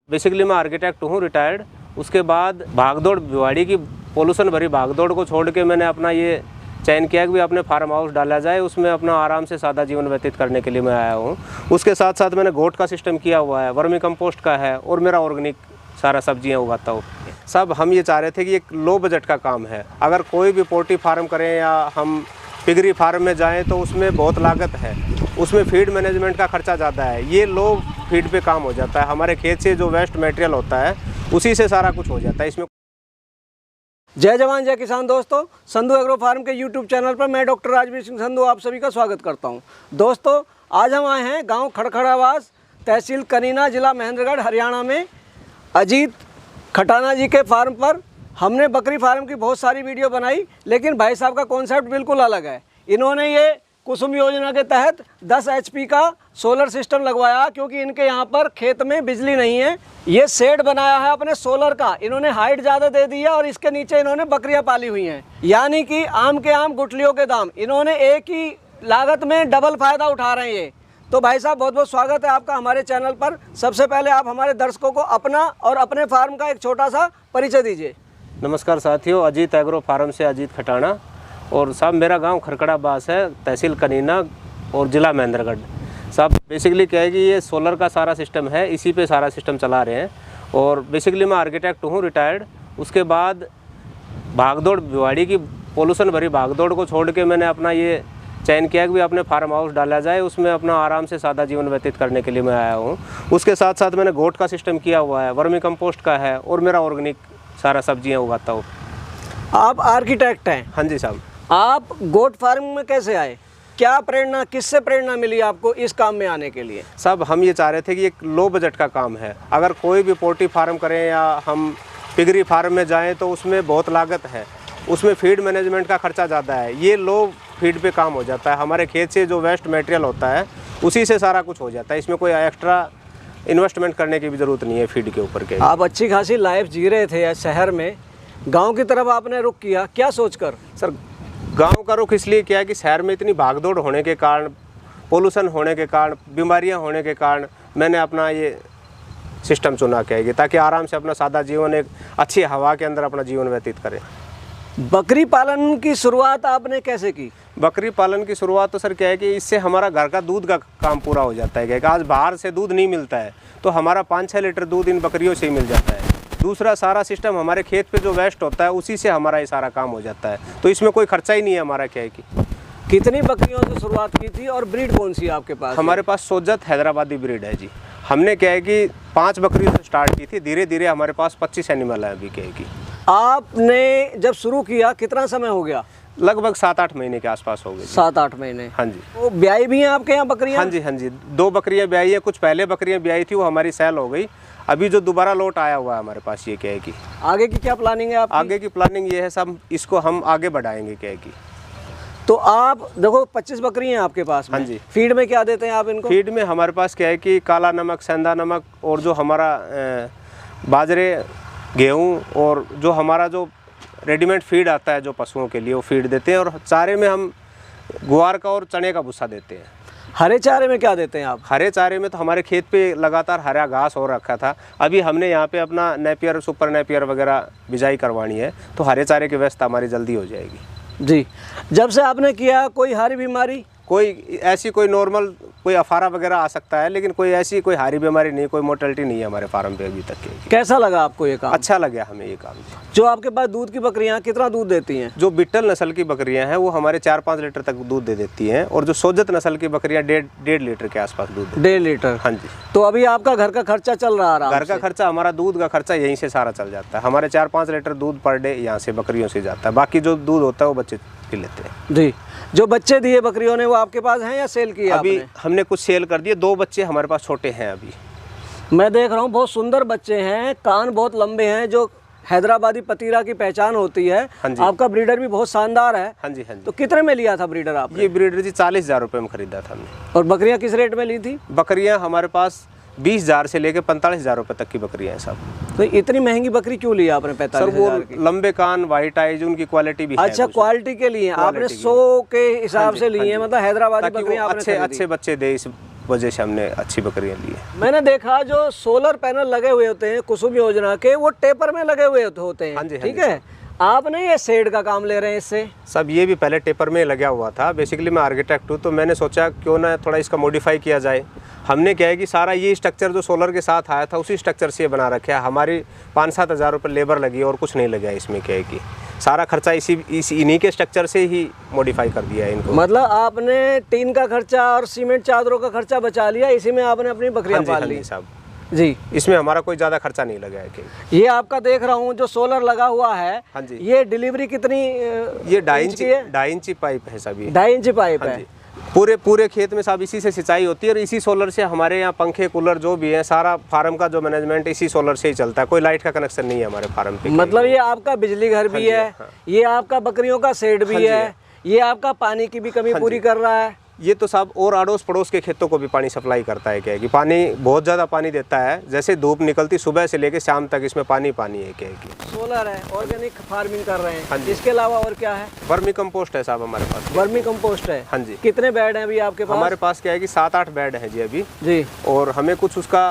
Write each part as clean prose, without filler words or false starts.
Basically मैं architect हूँ retired. उसके बाद भागदौड़ भिवाड़ी की पोल्यूशन भरी भागदौड़ को छोड़ के मैंने अपना ये चयन किया कि भी अपने फार्म हाउस डाला जाए, उसमें अपना आराम से सादा जीवन व्यतीत करने के लिए मैं आया हूँ। उसके साथ साथ मैंने गोट का सिस्टम किया हुआ है, वर्मी कंपोस्ट का है और मेरा ऑर्गेनिक सारा सब्जियाँ उगाता हूँ। सब हम ये चाह रहे थे कि एक लो बजट का काम है। अगर कोई भी पोल्ट्री फार्म करें या हम पिगरी फार्म में जाएं तो उसमें बहुत लागत है, उसमें फीड मैनेजमेंट का खर्चा ज़्यादा है। ये लो फीड पे काम हो जाता है। हमारे खेत से जो वेस्ट मटेरियल होता है उसी से सारा कुछ हो जाता है। इसमें जय जवान जय किसान दोस्तों, संधू एग्रो फार्म के यूट्यूब चैनल पर मैं डॉक्टर राजवीर सिंह संधू आप सभी का स्वागत करता हूं। दोस्तों, आज हम आए हैं गांव खड़खड़ावास, तहसील कनीना, जिला महेंद्रगढ़, हरियाणा में अजीत खटाना जी के फार्म पर। हमने बकरी फार्म की बहुत सारी वीडियो बनाई, लेकिन भाई साहब का कॉन्सेप्ट बिल्कुल अलग है। इन्होंने ये कुसुम योजना के तहत 10 HP का सोलर सिस्टम लगवाया, क्योंकि इनके यहाँ पर खेत में बिजली नहीं है। ये शेड बनाया है अपने सोलर का, इन्होंने हाइट ज़्यादा दे दी है और इसके नीचे इन्होंने बकरियाँ पाली हुई हैं। यानी कि आम के आम गुठलियों के दाम, इन्होंने एक ही लागत में डबल फ़ायदा उठा रहे हैं ये। तो भाई साहब, बहुत बहुत स्वागत है आपका हमारे चैनल पर। सबसे पहले आप हमारे दर्शकों को अपना और अपने फार्म का एक छोटा सा परिचय दीजिए। नमस्कार साथियों, अजीत एग्रो फार्म से अजीत खटाना। और साहब मेरा गांव खड़खड़ावास है, तहसील कनीना और ज़िला महेंद्रगढ़। साहब बेसिकली क्या है कि ये सोलर का सारा सिस्टम है, इसी पे सारा सिस्टम चला रहे हैं। और बेसिकली मैं आर्किटेक्ट हूँ रिटायर्ड। उसके बाद भागदौड़ भिवाड़ी की पोल्यूशन भरी भागदौड़ को छोड़ के मैंने अपना ये चयन किया कि भी अपने फार्म हाउस डाला जाए, उसमें अपना आराम से सादा जीवन व्यतीत करने के लिए मैं आया हूँ। उसके साथ साथ मैंने गोट का सिस्टम किया हुआ है, वर्मी कंपोस्ट का है और मेरा ऑर्गेनिक सारा सब्जियाँ उगाता हूँ। आप आर्किटेक्ट हैं? हाँ जी साहब। आप गोट फार्म में कैसे आए? क्या प्रेरणा, किससे प्रेरणा मिली आपको इस काम में आने के लिए? साहब हम ये चाह रहे थे कि एक लो बजट का काम है। अगर कोई भी पोल्ट्री फार्म करें या हम पिगरी फार्म में जाएं तो उसमें बहुत लागत है, उसमें फीड मैनेजमेंट का खर्चा ज़्यादा है। ये लो फीड पे काम हो जाता है। हमारे खेत से जो वेस्ट मटेरियल होता है उसी से सारा कुछ हो जाता है। इसमें कोई एक्स्ट्रा इन्वेस्टमेंट करने की भी ज़रूरत नहीं है फीड के ऊपर के। आप अच्छी खासी लाइफ जी रहे थे शहर में, गाँव की तरफ आपने रुख किया, क्या सोचकर? सर गांव का रुख इसलिए किया कि शहर में इतनी भागदौड़ होने के कारण, पोल्यूशन होने के कारण, बीमारियां होने के कारण मैंने अपना ये सिस्टम चुना के ताकि आराम से अपना सादा जीवन एक अच्छी हवा के अंदर अपना जीवन व्यतीत करें। बकरी पालन की शुरुआत आपने कैसे की? बकरी पालन की शुरुआत तो सर क्या है कि इससे हमारा घर का दूध का काम पूरा हो जाता है। कि आज बाहर से दूध नहीं मिलता है तो हमारा 5-6 लीटर दूध इन बकरियों से ही मिल जाता है। दूसरा सारा सिस्टम हमारे खेत पे जो वेस्ट होता है उसी से हमारा ये सारा काम हो जाता है, तो इसमें कोई खर्चा ही नहीं है हमारा। क्या है कि कितनी बकरियों से शुरुआत की थी और ब्रीड कौन सी है आपके पास? हमारे पास सोजत हैदराबादी ब्रीड है जी। हमने क्या है कि 5 बकरियों से स्टार्ट की थी, धीरे धीरे हमारे पास 25 एनिमल है अभी। क्या है कि आपने जब शुरू किया कितना समय हो गया? लगभग 7-8 महीने के आसपास हो गए। 7-8 महीने। हाँ जी। वो ब्याई भी हैं आपके यहाँ बकरियाँ? हाँ जी, हाँ जी। 2 बकरियाँ ब्याई है। कुछ पहले बकरियाँ ब्याई थी, वो हमारी सेल हो गई। अभी जो दोबारा लोट आया हुआ है हमारे पास, ये क्या है कि आगे की क्या प्लानिंग है आपकी? आगे की प्लानिंग ये है सब, इसको हम आगे बढ़ाएंगे। क्या है कि तो आप देखो 25 बकरी हैं आपके पास में। हाँ जी। फीड में क्या देते हैं आप इनको? फीड में हमारे पास क्या है कि काला नमक, सेंधा नमक और जो हमारा बाजरे, गेहूँ और जो हमारा जो रेडीमेड फीड आता है जो पशुओं के लिए, वो फीड देते हैं। और चारे में हम ग्वार का और चने का भूसा देते हैं। हरे चारे में क्या देते हैं आप? हरे चारे में तो हमारे खेत पे लगातार हरा घास हो रखा था। अभी हमने यहाँ पे अपना नेपियर, सुपर नेपियर वगैरह बिजाई करवानी है, तो हरे चारे की व्यवस्था हमारी जल्दी हो जाएगी जी। जब से आपने किया कोई हारी बीमारी? कोई ऐसी कोई नॉर्मल कोई अफारा वगैरह आ सकता है, लेकिन कोई ऐसी कोई हारी बीमारी नहीं, कोई मोर्टेलिटी नहीं है हमारे फार्म पे अभी तक के। कैसा लगा आपको ये काम? अच्छा लगा हमें ये काम। जो आपके पास दूध की बकरियां कितना दूध देती हैं? जो बिट्टल नस्ल की बकरियां हैं वो हमारे 4-5 लीटर तक दूध दे देती हैं, और जो सोजत नस्ल की बकरियां 1.5 लीटर के आसपास दूध देती हैं। 1.5 लीटर? हाँ जी। तो अभी आपका घर का खर्चा चल रहा है? घर का खर्चा, हमारा दूध का खर्चा यहीं से सारा चल जाता है। हमारे 4-5 लीटर दूध पर डे यहाँ से बकरियों से जाता है। बाकी जो दूध होता है वो बच्चे पी लेते हैं जी। जो बच्चे दिए बकरियों ने वो आपके पास हैं या सेल किए? अभी हमने कुछ सेल कर दिए। 2 बच्चे हमारे पास छोटे हैं अभी। मैं देख रहा हूँ बहुत सुंदर बच्चे हैं, कान बहुत लंबे हैं, जो हैदराबादी पतीरा की पहचान होती है। हाँ जी। आपका ब्रीडर भी बहुत शानदार है। हाँ जी, हाँ जी। तो कितने में लिया था ब्रीडर आपने? ये ब्रीडर जी 40,000 रुपये में खरीदा था हमने। और बकरियां किस रेट में ली थी? बकरियां हमारे पास 20,000 से लेके 45,000 रुपये तक की बकरियां हैं साहब। तो इतनी महंगी बकरी क्यों ली आपने? 45,000 की? लंबे कान, वाइट आइज, उनकी क्वालिटी भी अच्छा, क्वालिटी के लिए आपने 100 के हिसाब से ली है? मतलब हैदराबादी बकरियां आपने अच्छे बच्चे दे इस वजह से हमने अच्छी बकरियां ली है। मैंने देखा जो सोलर पैनल लगे हुए होते हैं कुसुम योजना के, वो टेपर में लगे हुए होते हैं। हाँ जी, हाँ ठीक जी, है, आपने ये शेड का काम ले रहे हैं इससे? सब ये भी पहले टेपर में लगा हुआ था। बेसिकली मैं आर्किटेक्ट हूँ, तो मैंने सोचा क्यों ना थोड़ा इसका मॉडिफाई किया जाए। हमने क्या है कि सारा ये स्ट्रक्चर जो सोलर के साथ आया था उसी स्ट्रक्चर से ये बना रखा है। हमारी 5-7 हज़ार रुपये लेबर लगी और कुछ नहीं लगा इसमें। क्या है कि सारा खर्चा इन्हीं के स्ट्रक्चर से ही मॉडिफाई कर दिया है इनको। मतलब आपने टीन का खर्चा और सीमेंट चादरों का खर्चा बचा लिया, इसी में आपने अपनी बकरियां पाल ली। साहब जी, इसमें हमारा कोई ज़्यादा खर्चा नहीं लगा है। कि ये आपका देख रहा हूँ जो सोलर लगा हुआ है, हाँ जी, ये डिलीवरी कितनी? ये 2.5 इंची पाइप है सभी। 2.5 इंची पाइप हाँ है। जी। पूरे खेत में साहब इसी से सिंचाई होती है और इसी सोलर से हमारे यहाँ पंखे कूलर जो भी है सारा फार्म का जो मैनेजमेंट इसी सोलर से ही चलता है। कोई लाइट का कनेक्शन नहीं है हमारे फार्म पे। मतलब ये आपका बिजली घर भी है, ये आपका बकरियों का शेड भी है, ये आपका पानी की भी कमी पूरी कर रहा है। ये तो साहब और अड़ोस पड़ोस के खेतों को भी पानी सप्लाई करता है। क्या है कि पानी बहुत ज़्यादा पानी देता है। जैसे धूप निकलती सुबह से लेकर शाम तक इसमें पानी है। क्या है कि सोलर है, ऑर्गेनिक फार्मिंग कर रहे हैं। हाँ जी। इसके अलावा और क्या है? वर्मी कंपोस्ट है साहब हमारे पास। वर्मी कंपोस्ट है। हाँ जी। कितने बेड हैं अभी आपके पास? हमारे पास क्या है कि 7-8 बेड है जी अभी जी। और हमें कुछ उसका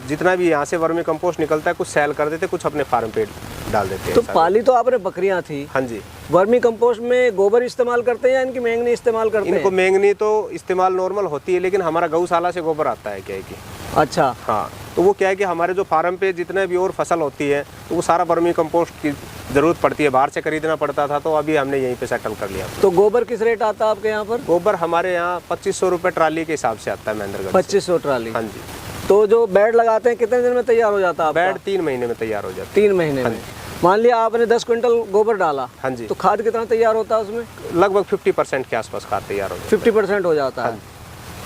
जितना भी यहाँ से वर्मी कंपोस्ट निकलता है कुछ सेल कर देते, कुछ अपने फार्म पे डाल देते हैं। तो पाली तो आपने बकरियां थी। हाँ जी। वर्मी कंपोस्ट में गोबर इस्तेमाल करते हैं या इनकी मैंगनी इस्तेमाल करते हैं? इनको मैंगनी तो इस्तेमाल नॉर्मल होती है, लेकिन हमारा गौशाला से गोबर आता है। क्या है कि अच्छा, हाँ, तो वो क्या है कि हमारे जो फार्म पे जितने भी और फसल होती है तो वो सारा वर्मी कंपोस्ट की ज़रूरत पड़ती है। बाहर से खरीदना पड़ता था, तो अभी हमने यहीं पे सेटल कर लिया। तो गोबर किस रेट आता है आपके यहाँ पर? गोबर हमारे यहाँ 2500 रुपये ट्राली के हिसाब से आता है महेंद्रगढ़। 2500 ट्राली? हाँ जी। तो जो बेड लगाते हैं कितने दिन में तैयार हो जाता है आपका? बेड 3 महीने में तैयार हो जाता 3 महीने में। मान लिया आपने 10 क्विंटल गोबर डाला, हाँ जी, तो खाद कितना तैयार होता है उसमें? लगभग 50% के आसपास खाद तैयार हो जाता 50% हो जाता है।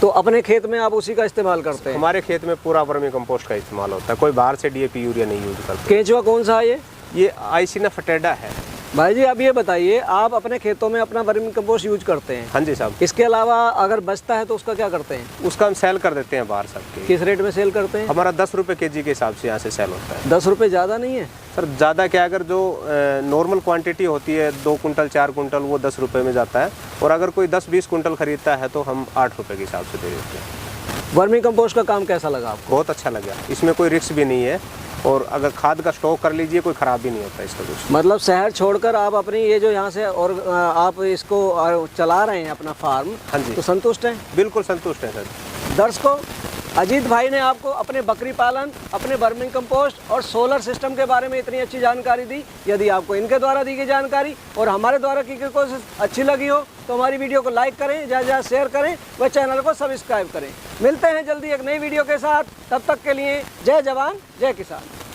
तो अपने खेत में आप उसी का इस्तेमाल करते है। हैं? हमारे खेत में पूरा वर्मी कंपोस्ट का इस्तेमाल होता है, कोई बाहर से DAP यूरिया नहीं यूज करते। केंचुआ कौन सा है ये आइसिना फटेडा है। भाई जी, अब ये बताइए, आप अपने खेतों में अपना वर्मी कंपोस्ट यूज करते हैं? हाँ जी साहब। इसके अलावा अगर बचता है तो उसका क्या करते हैं? उसका हम सेल कर देते हैं बाहर सबके। किस रेट में सेल करते हैं? हमारा 10 रुपये kg के हिसाब से यहाँ से सेल होता है। 10 रुपये ज़्यादा नहीं है सर? ज़्यादा क्या, अगर जो नॉर्मल क्वांटिटी होती है 2 कुंटल 4 कुंटल वो 10 रुपये में जाता है, और अगर कोई 10-20 कुंटल खरीदता है तो हम 8 रुपये के हिसाब से दे देते हैं। वर्मी कंपोस्ट का काम कैसा लगा आपको? बहुत अच्छा लगा, इसमें कोई रिस्क भी नहीं है, और अगर खाद का स्टॉक कर लीजिए कोई ख़राब भी नहीं होता इसका कुछ। मतलब शहर छोड़कर आप अपनी ये जो यहाँ से और आप इसको चला रहे हैं अपना फार्म, हाँ जी, तो संतुष्ट हैं? बिल्कुल संतुष्ट हैं सर। दर्शकों, अजीत भाई ने आपको अपने बकरी पालन, अपने वर्मी कंपोस्ट और सोलर सिस्टम के बारे में इतनी अच्छी जानकारी दी। यदि आपको इनके द्वारा दी गई जानकारी और हमारे द्वारा की गई कोशिश अच्छी लगी हो तो हमारी वीडियो को लाइक करें, ज़्यादा शेयर करें व चैनल को सब्सक्राइब करें। मिलते हैं जल्दी एक नई वीडियो के साथ, तब तक के लिए जय जवान जय किसान।